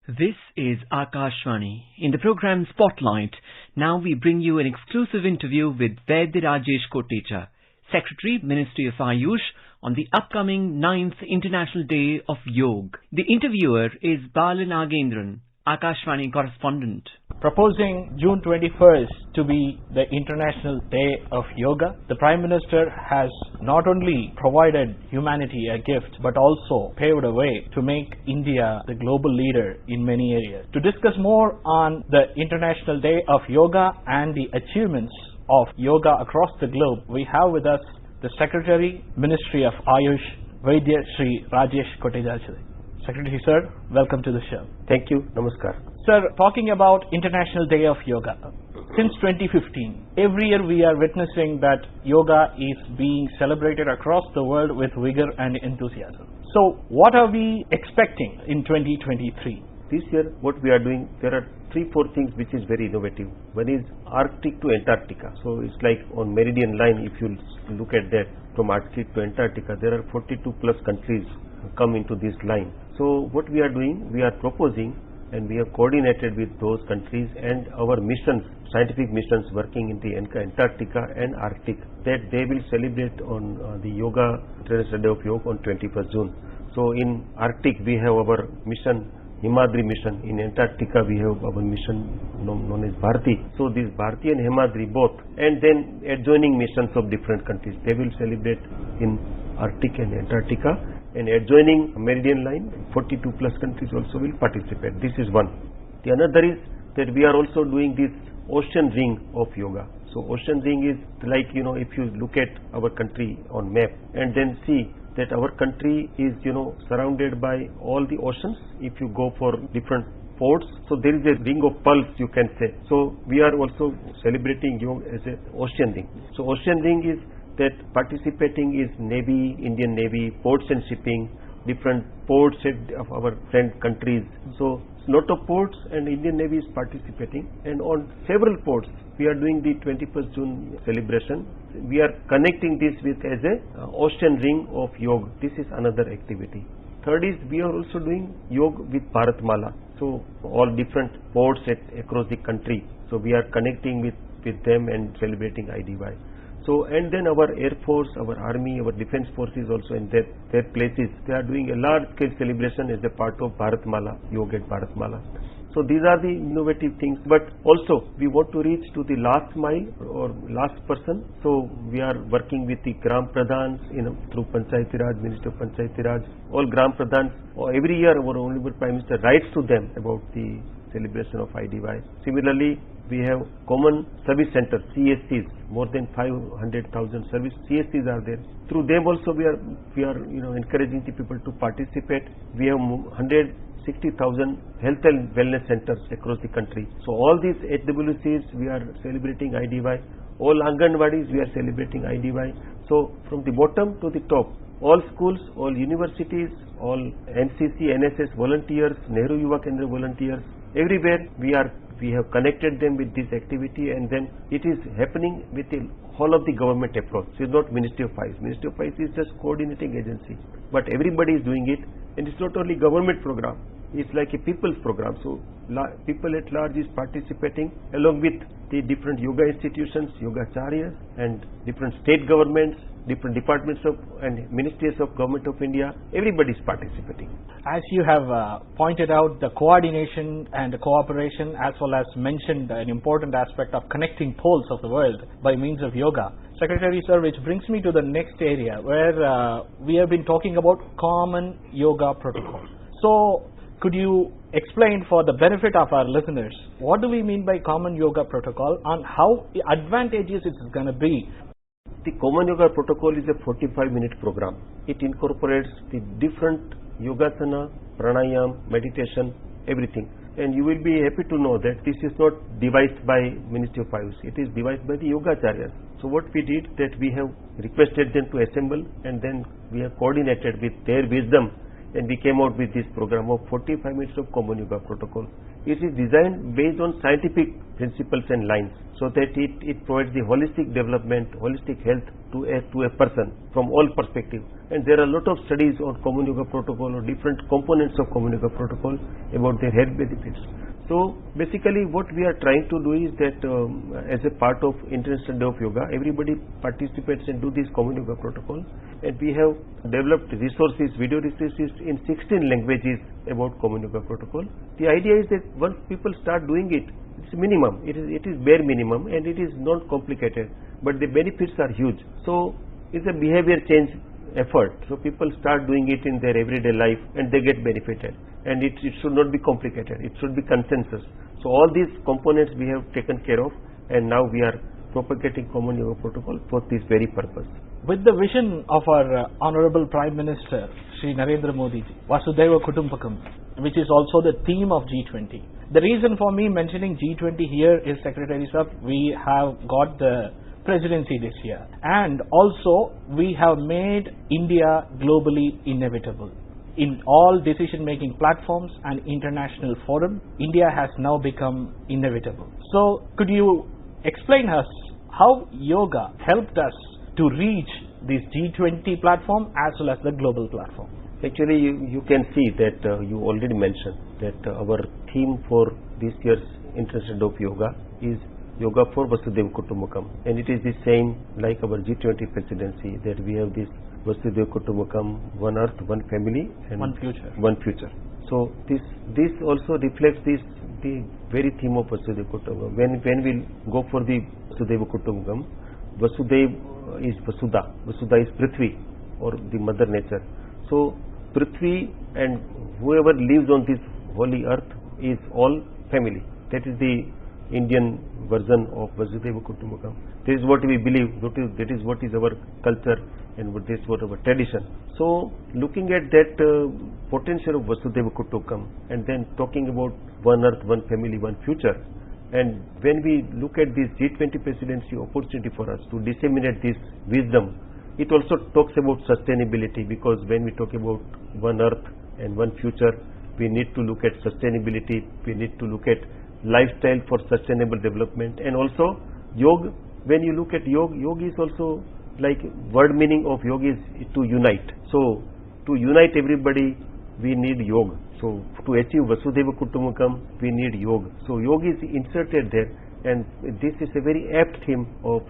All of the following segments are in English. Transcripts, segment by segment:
This is Akashvani. In the program Spotlight, now we bring you an exclusive interview with VAIDYA Rajesh Kotecha, Secretary, Ministry of AYUSH, on the upcoming 9th International Day of Yoga. The interviewer is Balan Nagendran, Akashvani correspondent. Proposing June 21st to be the International Day of Yoga, the Prime Minister has not only provided humanity a gift but also paved a way to make India the global leader in many areas. To discuss more on the International Day of Yoga and the achievements of yoga across the globe, we have with us the Secretary, Ministry of AYUSH, VAIDYA Rajesh Kotecha. Secretary sir, welcome to the show. Thank you. Namaskar. Sir, talking about International Day of Yoga, since 2015, every year we are witnessing that yoga is being celebrated across the world with vigor and enthusiasm. So, what are we expecting in 2023? This year, what we are doing, there are 3-4 things which is very innovative. One is Arctic to Antarctica. So, it's like on meridian line, if you look at that, from Arctic to Antarctica, there are 42 plus countries come into this line. So, what we are doing, we are proposing, and we have coordinated with those countries and our missions, scientific missions working in the Antarctica and Arctic, that they will celebrate on the Yoga, International Day of Yoga on 21st June. So in Arctic we have our mission, Himadri mission. In Antarctica we have our mission known as Bharti. So this Bharti and Himadri both, and then adjoining missions of different countries, they will celebrate in Arctic and Antarctica. And adjoining meridian line, 42 plus countries also will participate. This is one. The another is that we are also doing this ocean ring of yoga. So ocean ring is like, if you look at our country on map and then see that our country is, surrounded by all the oceans. If you go for different ports, so there is a ring of pulse, you can say. So we are also celebrating yoga as an ocean ring. So ocean ring is that participating is Navy, Indian Navy, ports and shipping, different ports of our friend countries. So lot of ports and Indian Navy is participating, and on several ports we are doing the 21st June celebration. We are connecting this with as a ocean ring of yoga. This is another activity. Third is we are also doing yoga with Bharatmala. So all different ports across the country. So we are connecting with them and celebrating IDY. So, and then our Air Force, our Army, our Defence Forces also in their places, they are doing a large scale celebration as a part of Bharatmala, Yoga at Bharatmala. So these are the innovative things, but also we want to reach to the last mile or last person. So we are working with the Gram Pradhans, through Panchayati Raj, Minister of Panchayati Raj, all Gram Pradhans. Every year our Honorable Prime Minister writes to them about the celebration of IDY. Similarly, we have common service centers, CSCs, more than 500,000 service CSCs are there. Through them also we are encouraging the people to participate. We have 160,000 health and wellness centers across the country. So all these HWCs we are celebrating IDY. All Anganwadis we are celebrating IDY. So from the bottom to the top, all schools, all universities, all NCC, NSS volunteers, Nehru Yuva Kendra volunteers, everywhere we have connected them with this activity, and then it is happening with the whole of the government approach. It is not Ministry of Finance. Ministry of Finance is just coordinating agency, but everybody is doing it, and it's not only government program. It's like a people's program. So people at large is participating along with the different yoga institutions, yogacharyas, and different state governments, different departments of and ministries of Government of India. Everybody is participating. As you have pointed out, the coordination and the cooperation, as well as mentioned an important aspect of connecting poles of the world by means of yoga. Secretary sir, which brings me to the next area where we have been talking about common yoga protocol. So could you explain for the benefit of our listeners, what do we mean by common yoga protocol and how advantageous it is going to be? The Common Yoga Protocol is a 45-minute program. It incorporates the different yogasana, pranayam, meditation, everything. And you will be happy to know that this is not devised by Ministry of AYUSH. It is devised by the yogacharyas. So what we did, that we have requested them to assemble, and then we have coordinated with their wisdom and we came out with this program of 45 minutes of Common Yoga protocol. It is designed based on scientific principles and lines, so that it provides the holistic development, holistic health to a person from all perspectives. And there are a lot of studies on Common Yoga protocol or different components of Common Yoga protocol about their health benefits. So basically what we are trying to do is that as a part of International Day of Yoga, everybody participates and do this Common Yoga protocol, and we have developed resources, video resources in 16 languages about Common Yoga protocol. The idea is that once people start doing it, it's minimum, it is bare minimum, and it is not complicated, but the benefits are huge. So it's a behavior change effort. So people start doing it in their everyday life and they get benefited. And it should not be complicated, it should be consensus. So all these components we have taken care of, and now we are propagating Common Yoga protocol for this very purpose. With the vision of our Honorable Prime Minister, Shri Narendra Modi ji, Vasudhaiva Kutumbakam, which is also the theme of G20. The reason for me mentioning G20 here is, Secretary Sir, we have got the presidency this year, and also we have made India globally inevitable. In all decision-making platforms and international forum, India has now become inevitable. So, could you explain us how yoga helped us to reach this G20 platform as well as the global platform? Actually, you can see that you already mentioned that our theme for this year's International Day of Yoga is Yoga for Vasudhaiva Kutumbakam, and it is the same like our G20 presidency, that we have this Vasudhaiva Kutumbakam, one earth, one family, and one future. So this also reflects the very theme of Vasudhaiva Kutumbakam. When we go for the Vasudhaiva Kutumbakam, Vasudhaiva is Vasudha. Vasudha is Prithvi, or the Mother Nature. So Prithvi and whoever lives on this holy earth is all family. That is the Indian version of Vasudhaiva Kutumbakam. This is what we believe, that is what is our culture, and this is what our tradition. So looking at that potential of Vasudhaiva Kutumbakam, and then talking about one earth, one family, one future, and when we look at this G20 presidency opportunity for us to disseminate this wisdom, it also talks about sustainability, because when we talk about one earth and one future, we need to look at sustainability, we need to look at lifestyle for sustainable development, and also yoga. When you look at yoga is also, like, word meaning of yoga is to unite. So to unite everybody we need yoga. So to achieve Vasudhaiva Kutumbakam we need yoga. So yoga is inserted there, and this is a very apt theme of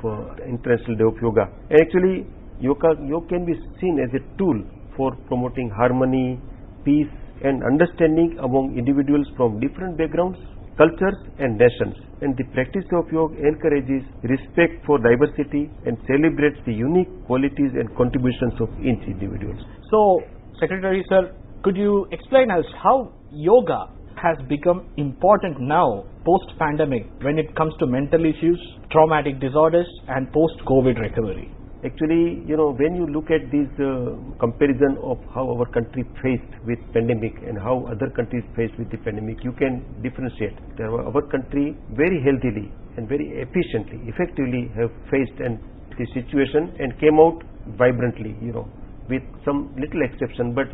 International Day of Yoga. And actually yoga can be seen as a tool for promoting harmony, peace and understanding among individuals from different backgrounds, cultures and nations. And the practice of yoga encourages respect for diversity and celebrates the unique qualities and contributions of each individual. So, Secretary Sir, could you explain us how yoga has become important now post-pandemic when it comes to mental issues, traumatic disorders and post-COVID recovery? Actually, when you look at this comparison of how our country faced with pandemic and how other countries faced with the pandemic, you can differentiate. Our country very healthily and very efficiently, effectively have faced the situation and came out vibrantly, with some little exception. But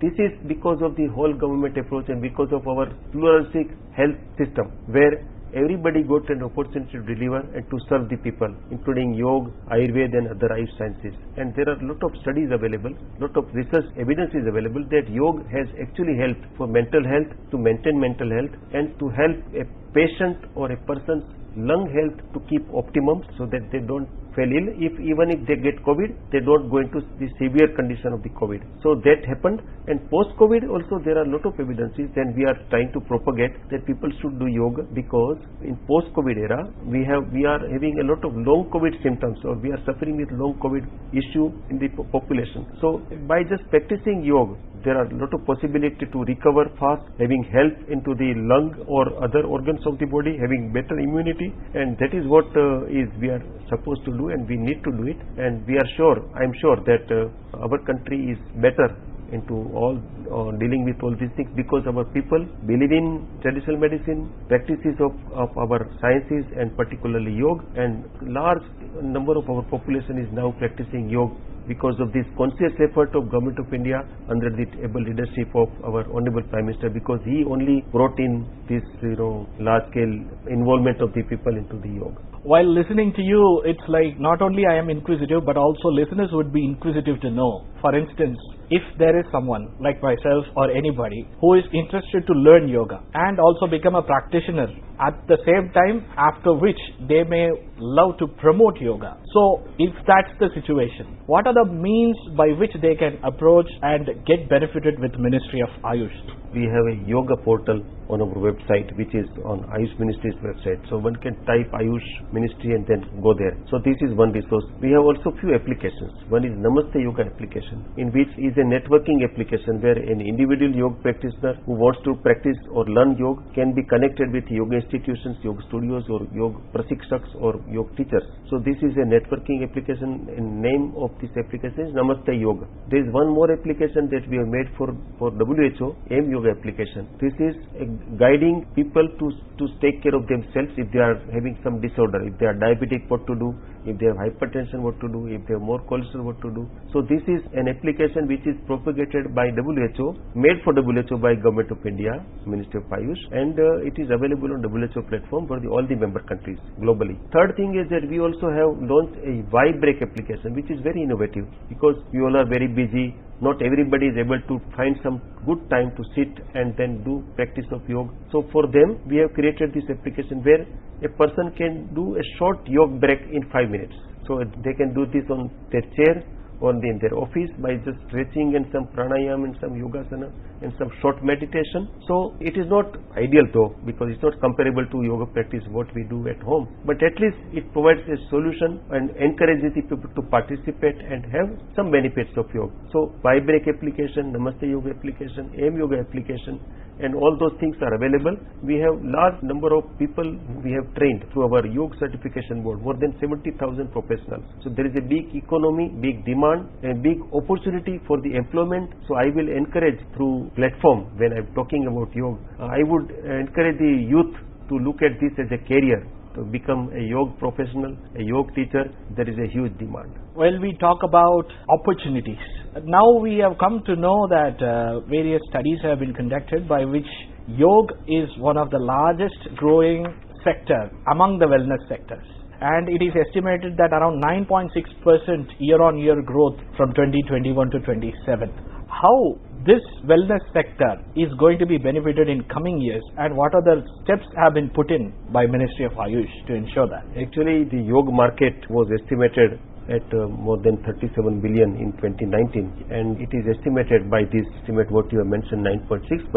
this is because of the whole government approach and because of our pluralistic health system, where everybody got an opportunity to deliver and to serve the people, including yoga, Ayurveda and other Ayush sciences. And there are a lot of studies available, lot of research evidence is available that yoga has actually helped for mental health, to maintain mental health, and to help a patient or a person's lung health to keep optimum, so that they don't fall ill. Even if they get COVID, they don't go into the severe condition of the COVID. So that happened. And post-COVID also there are a lot of evidences, and we are trying to propagate that people should do yoga, because in post-COVID era we are having a lot of long COVID symptoms, or we are suffering with long COVID issue in the population. So by just practicing yoga, there are a lot of possibility to recover fast, having health into the lung or other organs of the body, having better immunity, and that is what we are supposed to do, and we need to do it. And I am sure that our country is better into all dealing with all these things, because our people believe in traditional medicine, practices of our sciences and particularly yoga, and large number of our population is now practicing yoga because of this conscious effort of Government of India under the able leadership of our Honorable Prime Minister, because he only brought in this large scale involvement of the people into the yoga. While listening to you, it's like not only I am inquisitive, but also listeners would be inquisitive to know. For instance, if there is someone like myself or anybody who is interested to learn yoga and also become a practitioner at the same time, after which they may love to promote yoga. So if that's the situation, what are the means by which they can approach and get benefited with Ministry of AYUSH? We have a yoga portal on our website, which is on AYUSH Ministry's website. So one can type AYUSH Ministry and then go there. So this is one resource. We have also few applications. One is Namaste Yoga application, in which is a networking application where an individual yoga practitioner who wants to practice or learn yoga can be connected with yoga institutions, yoga studios or yoga prashikshaks or yoga teachers. So this is a networking application, and name of this application is Namaste Yoga. There is one more application that we have made for WHO, AIM Yoga application. This is guiding people to take care of themselves if they are having some disorder. If they are diabetic, what to do? If they have hypertension, what to do? If they have more cholesterol, what to do? So this is an application which is propagated by WHO, made for WHO by Government of India, Ministry of AYUSH, and it is available on WHO platform for all the member countries globally. Third thing is that we also have launched a Y-Break application, which is very innovative, because we all are very busy. Not everybody is able to find some good time to sit and then do practice of yoga. So for them, we have created this application where a person can do a short yoga break in 5 minutes. So they can do this on their chair or in their office by just stretching and some pranayama and some yogasana and some short meditation. So it is not ideal though, because it's not comparable to yoga practice what we do at home, but at least it provides a solution and encourages the people to participate and have some benefits of yoga. So Y-Break application, Namaste Yoga application, AIM Yoga application, and all those things are available. We have large number of people we have trained through our yoga certification board, more than 70,000 professionals. So there is a big economy, big demand, and big opportunity for the employment. So I will encourage through platform, when I'm talking about yoga, I would encourage the youth to look at this as a career, to become a yoga professional, a yoga teacher. There is a huge demand. Well, we talk about opportunities. Now we have come to know that various studies have been conducted by which yoga is one of the largest growing sector among the wellness sectors. And it is estimated that around 9.6% year-on-year growth from 2021 to 27. How this wellness sector is going to be benefited in coming years, and what are the steps have been put in by Ministry of AYUSH to ensure that? Actually, the yoga market was estimated at more than 37 billion in 2019, and it is estimated by this estimate what you have mentioned, 9.6%,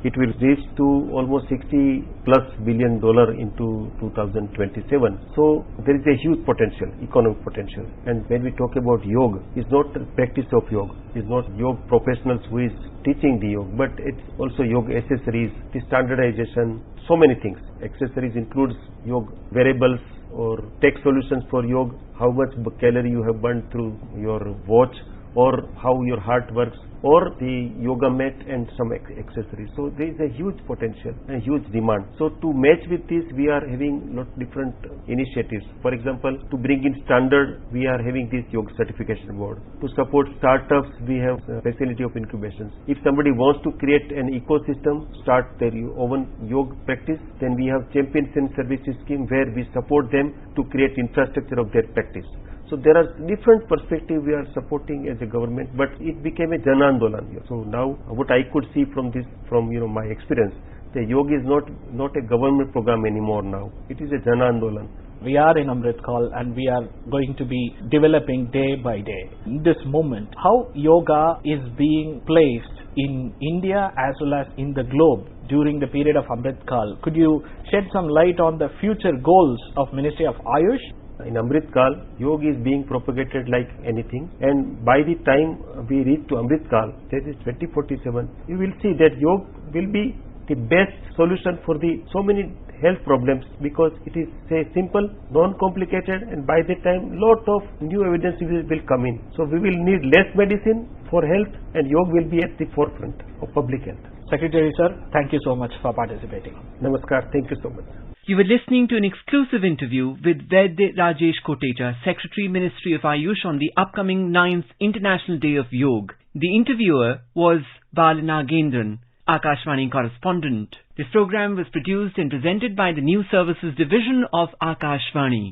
it will reach to almost $60+ billion into 2027. So there is a huge potential, economic potential. And when we talk about yoga, it's not the practice of yoga, it's not yoga professionals who is teaching the yoga, but it's also yoga accessories, the standardization, so many things. Accessories includes yoga wearables or tech solutions for yoga, how much calorie you have burned through your watch, or how your heart works, or the yoga mat and some accessories. So there is a huge potential and huge demand. So to match with this, we are having lot different initiatives. For example, to bring in standard, we are having this yoga certification board. To support startups, we have facility of incubations. If somebody wants to create an ecosystem, start their own yoga practice, then we have champions and services scheme where we support them to create infrastructure of their practice. So there are different perspectives we are supporting as a government, but it became a Jan Andolan here. So now what I could see from this, from my experience, the yoga is not a government program anymore now. It is a Jan Andolan. We are in Amrit Kaal and we are going to be developing day by day. In this moment, how yoga is being placed in India as well as in the globe during the period of Amrit Kaal. Could you shed some light on the future goals of Ministry of AYUSH? In Amrit Kaal, yoga is being propagated like anything, and by the time we reach to Amrit Kaal, that is 2047, you will see that yoga will be the best solution for the so many health problems, because it is simple, non-complicated, and by the time lot of new evidence will come in. So we will need less medicine for health, and yoga will be at the forefront of public health. Secretary sir, thank you so much for participating. Namaskar, thank you so much. You were listening to an exclusive interview with VAIDYA Rajesh Kotecha, Secretary, Ministry of AYUSH, on the upcoming 9th International Day of Yoga. The interviewer was Balanagendran, Akashvani correspondent. This program was produced and presented by the News Services Division of Akashvani.